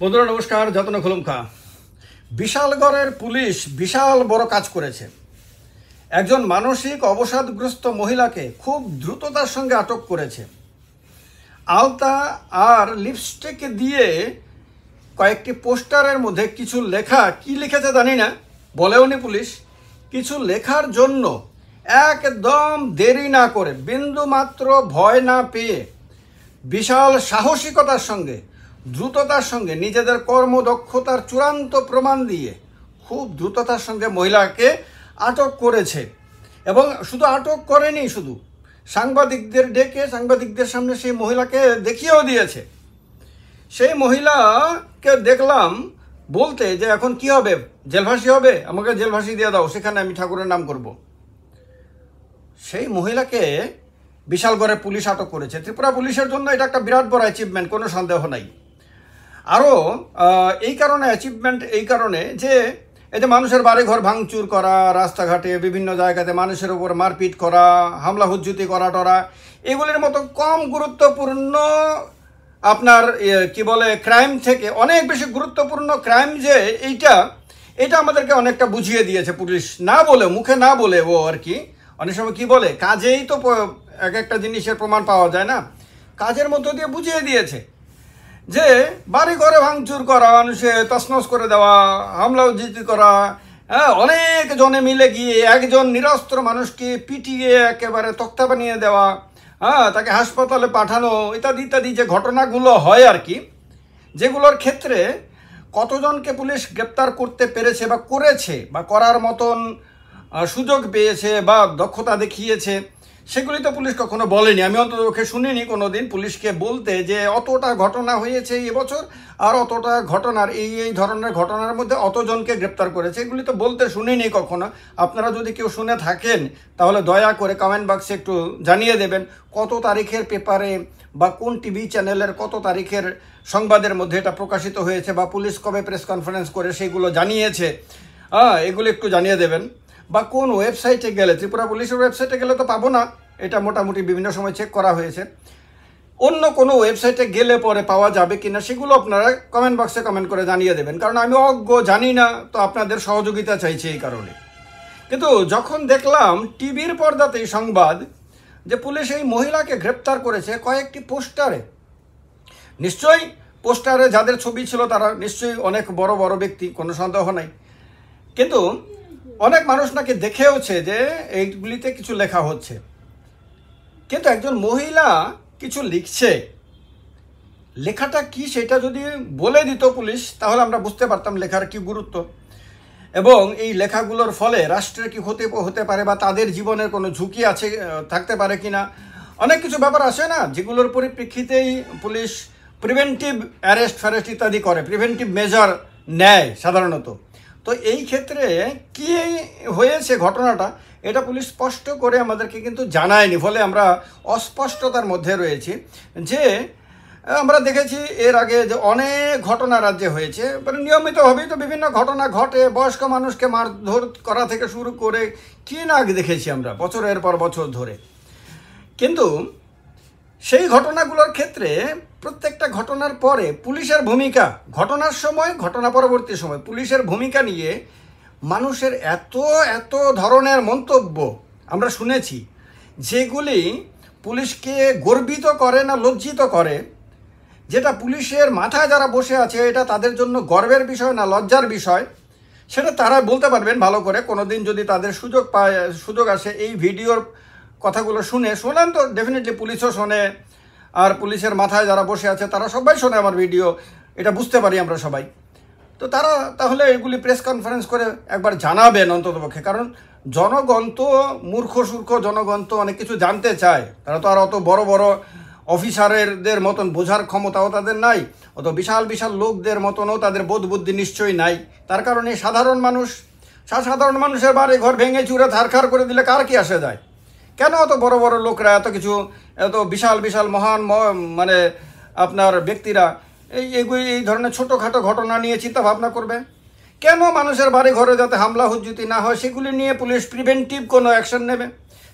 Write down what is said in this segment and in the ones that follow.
বন্ধুরা নমস্কার, যত্ন খুলুমখা। বিশালগড়ের পুলিশ বিশাল বড় কাজ করেছে। একজন মানসিক অবসাদগ্রস্ত মহিলাকে খুব দ্রুততার সঙ্গে আটক করেছে। আলতা আর লিপস্টিক দিয়ে কয়েকটি পোস্টারের মধ্যে কিছু লেখা, কি লিখেছে জানি না, বলেওনি পুলিশ। কিছু লেখার জন্য একদম দেরি না করে, বিন্দু মাত্র ভয় না পেয়ে, বিশাল সাহসিকতার সঙ্গে, দ্রুততার সঙ্গে, নিজেদের কর্মদক্ষতার চূড়ান্ত প্রমাণ দিয়ে খুব দ্রুততার সঙ্গে মহিলাকে আটক করেছে। এবং শুধু আটক করেনি, শুধু সাংবাদিকদের ডেকে সাংবাদিকদের সামনে সেই মহিলাকে দেখিয়েও দিয়েছে। সেই মহিলাকে দেখলাম বলতে যে এখন কি হবে, জেলভাসি হবে, আমাকে জেলভাসি দিয়ে দাও, সেখানে আমি ঠাকুরের নাম করব। সেই মহিলাকে বিশালগড়ে পুলিশ আটক করেছে। ত্রিপুরা পুলিশের জন্য এটা একটা বিরাট বড় অ্যাচিভমেন্ট, কোনো সন্দেহ নাই। আরও এই কারণে অ্যাচিভমেন্ট, এই কারণে যে এই যে মানুষের বাড়িঘর ভাঙচুর করা, রাস্তাঘাটে বিভিন্ন জায়গাতে মানুষের উপর মারপিট করা, হামলা হুজ্জুতি করা টরা, এগুলির মতো কম গুরুত্বপূর্ণ আপনার কি বলে ক্রাইম থেকে অনেক বেশি গুরুত্বপূর্ণ ক্রাইম যে এইটা আমাদেরকে অনেকটা বুঝিয়ে দিয়েছে পুলিশ। না বলে, মুখে না বলে, ও আর কি অনেক সময় কি বলে, কাজেই তো এক একটা জিনিসের প্রমাণ পাওয়া যায় না, কাজের মধ্য দিয়ে বুঝিয়ে দিয়েছে যে বাড়ি ঘরে ভাঙচুর করা, মানুষে তছনছ করে দেওয়া, হামলা উজ্জিতি করা, হ্যাঁ, অনেক জনে মিলে গিয়ে একজন নিরস্ত্র মানুষকে পিটিয়ে একেবারে তক্তা বানিয়ে দেওয়া, হ্যাঁ, তাকে হাসপাতালে পাঠানো, ইত্যাদি ইত্যাদি যে ঘটনাগুলো হয় আর কি, যেগুলোর ক্ষেত্রে কতজনকে পুলিশ গ্রেপ্তার করতে পেরেছে বা করেছে বা করার মতন সুযোগ পেয়েছে বা দক্ষতা দেখিয়েছে, সেগুলি তো পুলিশ কখনো বলেনি। আমি অন্ততপক্ষে শুনিনি কোনো দিন পুলিশকে বলতে যে অতটা ঘটনা হয়েছে এবছর, আর অতটা ঘটনার এই ধরনের ঘটনার মধ্যে অতজনকে গ্রেপ্তার করেছে, এগুলি তো বলতে শুনিনি কখনো। আপনারা যদি কেউ শুনে থাকেন তাহলে দয়া করে কমেন্ট বক্সে একটু জানিয়ে দেবেন কত তারিখের পেপারে বা কোন টিভি চ্যানেলের কত তারিখের সংবাদের মধ্যে এটা প্রকাশিত হয়েছে, বা পুলিশ কবে প্রেস কনফারেন্স করে সেইগুলো জানিয়েছে, এগুলো একটু জানিয়ে দেবেন। বা কোন ওয়েবসাইটে গেলে, ত্রিপুরা পুলিশের ওয়েবসাইটে গেলে তো পাবো না, এটা মোটামুটি বিভিন্ন সময় চেক করা হয়েছে, অন্য কোনো ওয়েবসাইটে গেলে পরে পাওয়া যাবে কিনা সেগুলো আপনারা কমেন্ট বক্সে কমেন্ট করে জানিয়ে দেবেন, কারণ আমি অজ্ঞ, জানি না, তো আপনাদের সহযোগিতা চাইছি এই কারণে। কিন্তু যখন দেখলাম টিভির পর্দাতেই সংবাদ যে পুলিশ এই মহিলাকে গ্রেপ্তার করেছে কয়েকটি পোস্টারে, নিশ্চয়ই পোস্টারে যাদের ছবি ছিল তারা নিশ্চয়ই অনেক বড় বড় ব্যক্তি, কোনো সন্দেহ নাই, কিন্তু অনেক মানুষ নাকি দেখেওছে যে এইগুলিতে কিছু লেখা হচ্ছে। কিন্তু একজন মহিলা কিছু লিখছে, লেখাটা কি সেটা যদি বলে দিত পুলিশ তাহলে আমরা বুঝতে পারতাম লেখার কি গুরুত্ব, এবং এই লেখাগুলোর ফলে রাষ্ট্রের কি ক্ষতি হতে পারে বা তাদের জীবনের কোনো ঝুঁকি আছে থাকতে পারে কিনা, অনেক কিছু ব্যাপার আসে না, যেগুলোর পরিপ্রেক্ষিতেই পুলিশ প্রিভেন্টিভ অ্যারেস্ট ফ্যারেস্ট ইত্যাদি করে, প্রিভেন্টিভ মেজার নেয় সাধারণত। তো এই ক্ষেত্রে কি হয়েছে ঘটনাটা, এটা পুলিশ স্পষ্ট করে আমাদেরকে কিন্তু জানায়নি, ফলে আমরা অস্পষ্টতার মধ্যে রয়েছি। যে আমরা দেখেছি এর আগে যে অনেক ঘটনা রাজ্যে হয়েছে, মানে নিয়মিতভাবেই তো বিভিন্ন ঘটনা ঘটে, বয়স্ক মানুষকে মারধর করা থেকে শুরু করে কি না দেখেছি আমরা বছরের পর বছর ধরে। কিন্তু সেই ঘটনাগুলোর ক্ষেত্রে প্রত্যেকটা ঘটনার পরে পুলিশের ভূমিকা, ঘটনার সময়, ঘটনা পরবর্তী সময় পুলিশের ভূমিকা নিয়ে মানুষের এত এত ধরনের মন্তব্য আমরা শুনেছি, যেগুলি পুলিশকে গর্বিত করে না লজ্জিত করে, যেটা পুলিশের মাথায় যারা বসে আছে এটা তাদের জন্য গর্বের বিষয় না লজ্জার বিষয়, সেটা তারা বলতে পারবেন ভালো করে। কোনোদিন যদি তাদের সুযোগ আসে এই ভিডিওর কথাগুলো শোনেন তো ডেফিনেটলি পুলিশও শোনে, আর পুলিশের মাথায় যারা বসে আছে তারা সবাই শোনে আমার ভিডিও, এটা বুঝতে পারি আমরা সবাই। তো তারা তাহলে এগুলি প্রেস কনফারেন্স করে একবার জানাবেন অন্ততপক্ষে, কারণ জনগণ তো মূর্খ সূর্খ, জনগণ তো অনেক কিছু জানতে চায়, তারা তো আর অত বড় বড় অফিসারদের মতন বোঝার ক্ষমতাও তাদের নাই, অত বিশাল বিশাল লোকদের মতনও তাদের বোধ বুদ্ধি নিশ্চয়ই নাই। তার কারণে সাধারণ মানুষের বাড়ি ঘর ভেঙে চুরে থারখার করে দিলে কার কি আসে যায়? কেন অত বড় বড় লোকরা, এত বিশাল বিশাল মহান মানে আপনার ব্যক্তিরা এই ধরনের ছোটোখাটো ঘটনা নিয়ে চিন্তা ভাবনা করবে? কেন মানুষের বাড়ি ঘরে যাতে হামলা হুজ্জুতি না হয় সেগুলি নিয়ে পুলিশ প্রিভেন্টিভ কোনো অ্যাকশন নেবে?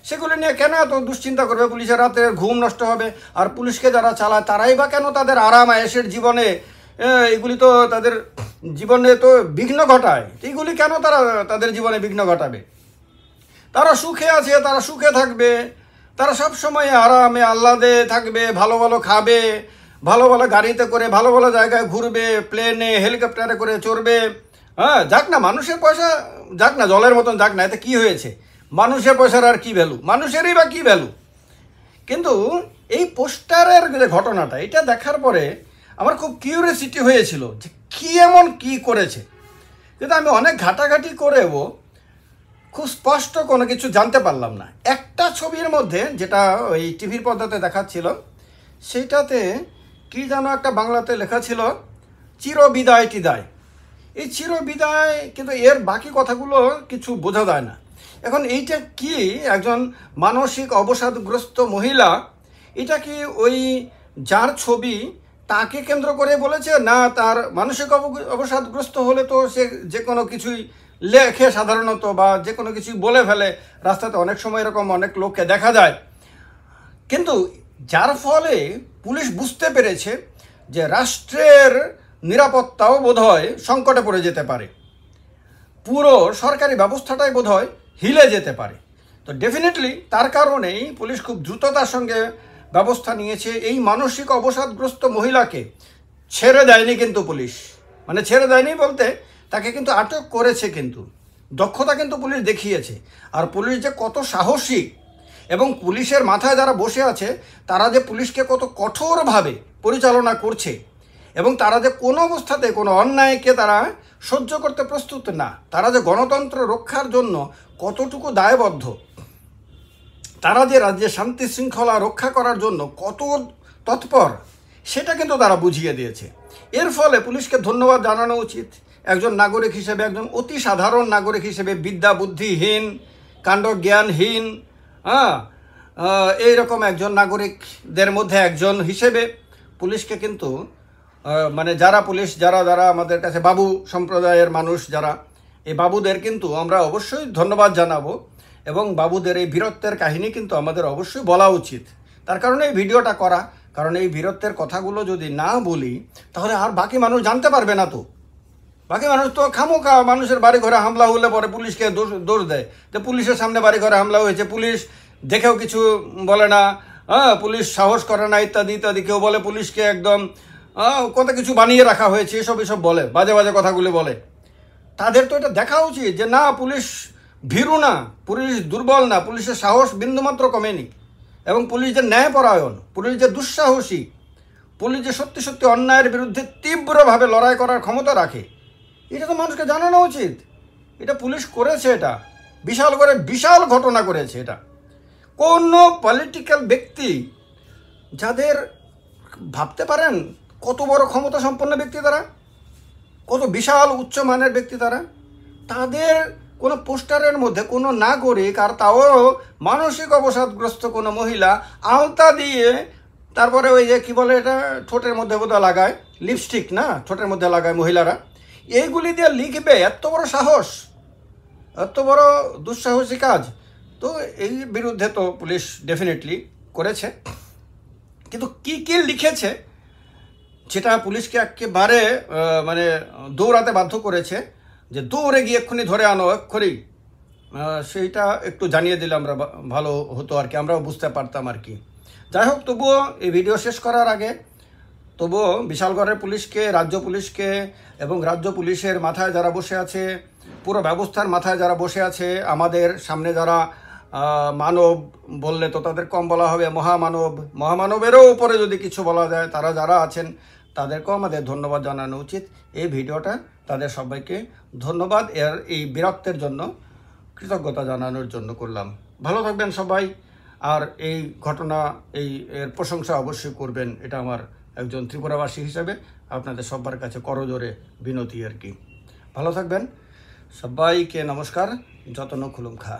সেগুলি নিয়ে কেন এত দুশ্চিন্তা করবে? পুলিশের রাতে ঘুম নষ্ট হবে, আর পুলিশকে যারা চালায় তারাই বা কেন তাদের আরাম আয়েশের জীবনে এগুলি তো তাদের জীবনে তো বিঘ্ন ঘটায়, এইগুলি কেন তারা তাদের জীবনে বিঘ্ন ঘটাবে? তারা সুখে আছে, তারা সুখে থাকবে, তারা সব সময় আরামে আহ্লাদে থাকবে, ভালো ভালো খাবে, ভালো ভালো গাড়িতে করে ভালো ভালো জায়গায় ঘুরবে, প্লেনে হেলিকপ্টারে করে চড়বে। হ্যাঁ, যাক না, মানুষের পয়সা যাক না, জলের মতন যাক না, এতে কি হয়েছে? মানুষের পয়সার আর কি ভ্যালু, মানুষেরই বা কি ভ্যালু? কিন্তু এই পোস্টারের যে ঘটনাটা, এটা দেখার পরে আমার খুব কিউরিয়াসিটি হয়েছিল যে কি এমন কি করেছে। কিন্তু আমি অনেক ঘাটাঘাটি করেও খুব স্পষ্ট কোনো কিছু জানতে পারলাম না। একটা ছবির মধ্যে যেটা ওই টিভির পর্দাতে দেখাচ্ছিল, সেইটাতে কি যেন একটা বাংলাতে লেখা ছিল চিরবিদায় টিদায়। এই চিরবিদায়, কিন্তু এর বাকি কথাগুলো কিছু বোঝা যায় না। এখন এইটা কি, একজন মানসিক অবসাদগ্রস্ত মহিলা, এটা কি ওই যার ছবি তাকে কেন্দ্র করে বলেছে, না তার মানসিক অবসাদগ্রস্ত হলে তো সে যে কোনো কিছুই লেখে সাধারণত, বা যে কোনো কিছুই বলে ফেলে, রাস্তাতে অনেক সময় এরকম অনেক লোককে দেখা যায়। কিন্তু যার ফলে পুলিশ বুঝতে পেরেছে যে রাষ্ট্রের নিরাপত্তাও বোধহয় সংকটে পড়ে যেতে পারে, পুরো সরকারি ব্যবস্থাটাই বোধহয় হিলে যেতে পারে। তো ডেফিনেটলি তার কারণেই পুলিশ খুব দ্রুততার সঙ্গে ব্যবস্থা নিয়েছে। এই মানসিক অবসাদগ্রস্ত মহিলাকে ছেড়ে দেয়নি কিন্তু পুলিশ, মানে ছেড়ে দেয়নি বলতে তাকে কিন্তু আটক করেছে, কিন্তু দক্ষতা কিন্তু পুলিশ দেখিয়েছে। আর পুলিশ যে কত সাহসী, এবং পুলিশের মাথায় যারা বসে আছে তারা যে পুলিশকে কত কঠোরভাবে পরিচালনা করছে, এবং তারা যে কোনো অবস্থাতে কোনো অন্যায়কে তারা সহ্য করতে প্রস্তুত না, তারা যে গণতন্ত্র রক্ষার জন্য কতটুকু দায়বদ্ধ, তারা যে রাজ্যে শান্তি শৃঙ্খলা রক্ষা করার জন্য কত তৎপর, সেটা কিন্তু তারা বুঝিয়ে দিয়েছে। এর ফলে পুলিশকে ধন্যবাদ জানানো উচিত। একজন নাগরিক হিসেবে, একজন অতি সাধারণ নাগরিক হিসেবে, বিদ্যা বুদ্ধিহীন, কাণ্ড জ্ঞানহীন, এইরকম একজন নাগরিকদের মধ্যে একজন হিসেবে পুলিশকে কিন্তু মানে যারা পুলিশ যারা যারা আমাদের কাছে বাবু সম্প্রদায়ের মানুষ যারা, এই বাবুদের কিন্তু আমরা অবশ্যই ধন্যবাদ জানাবো, এবং বাবুদের এই বীরত্বের কাহিনী কিন্তু আমাদের অবশ্যই বলা উচিত। তার কারণে এই ভিডিওটা করা, কারণ এই বীরত্বের কথাগুলো যদি না বলি তাহলে আর বাকি মানুষ জানতে পারবে না। তো বাকি মানুষ তো খামোখা মানুষের বাড়ি ঘরে হামলা হলে পরে পুলিশকে দোষ দেয়, যে পুলিশের সামনে বাড়ি ঘরে হামলা হয়েছে, পুলিশ দেখেও কিছু বলে না, পুলিশ সাহস করে না, ইত্যাদি ইত্যাদি। কেউ বলে পুলিশকে একদম কত কিছু বানিয়ে রাখা হয়েছে, এসব বলে, বাজে বাজে কথাগুলি বলে। তাদের তো এটা দেখা উচিত যে না, পুলিশ ভীরু না, পুলিশ দুর্বল না, পুলিশের সাহস বিন্দুমাত্র কমেনি, এবং পুলিশ যে ন্যায়পরায়ণ, পুলিশ যে দুঃসাহসী, পুলিশ যে সত্যি সত্যি অন্যায়ের বিরুদ্ধে তীব্রভাবে লড়াই করার ক্ষমতা রাখে, এটা তো মানুষকে জানানো উচিত। এটা পুলিশ করেছে, এটা বিশাল করে বিশাল ঘটনা করেছে। এটা কোনো পলিটিক্যাল ব্যক্তি, যাদের ভাবতে পারেন কত বড় ক্ষমতা সম্পন্ন ব্যক্তি তারা, কত বিশাল উচ্চমানের ব্যক্তি তারা, তাদের কোনো পোস্টারের মধ্যে কোনো নাগরিক, আর তাও মানসিক অবসাদগ্রস্ত কোনো মহিলা, আলতা দিয়ে, তারপরে ওই যে কী বলে এটা, ঠোঁটের মধ্যে বোধহয় লাগায় লিপস্টিক, না ঠোঁটের মধ্যে লাগায় মহিলারা, এইগুলি দিয়ে লিখবে, এত বড় সাহস, এত বড় দুঃসাহসী কাজ। তো এই বিরুদ্ধে তো পুলিশ ডেফিনেটলি করেছে, কিন্তু কি কি লিখেছে যেটা পুলিশকে একেবারে মানে দৌড়াতে বাধ্য করেছে, যে দৌড়ে গিয়ে এক্ষুনি ধরে আনো এক্ষুনি, সেইটা একটু জানিয়ে দিলে আমরা ভালো হতো আর কি, আমরাও বুঝতে পারতাম আর কি। যাই হোক, তবুও এই ভিডিও শেষ করার আগে তবুও বিশালগড়ের পুলিশকে, রাজ্য পুলিশকে, এবং রাজ্য পুলিশের মাথায় যারা বসে আছে, পুরো ব্যবস্থার মাথায় যারা বসে আছে, আমাদের সামনে যারা মানব বললে তো তাদের কম বলা হবে, মহামানব, মহামানবেরও উপরে যদি কিছু বলা যায়, তারা যারা আছেন তাদেরকেও আমাদের ধন্যবাদ জানানো উচিত। এই ভিডিওটা তাদের সবাইকে ধন্যবাদ, এই বীরত্বের জন্য কৃতজ্ঞতা জানানোর জন্য করলাম। ভালো থাকবেন সবাই, আর এই ঘটনা এর প্রশংসা অবশ্যই করবেন, এটা আমার একজন ত্রিপুরাবাসী হিসেবে আপনাদের সবার কাছে করজোরে বিনতি আর কি। ভালো থাকবেন সবাইকে, নমস্কার, যতন খুলুম খা,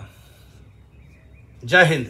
জয় হিন্দ।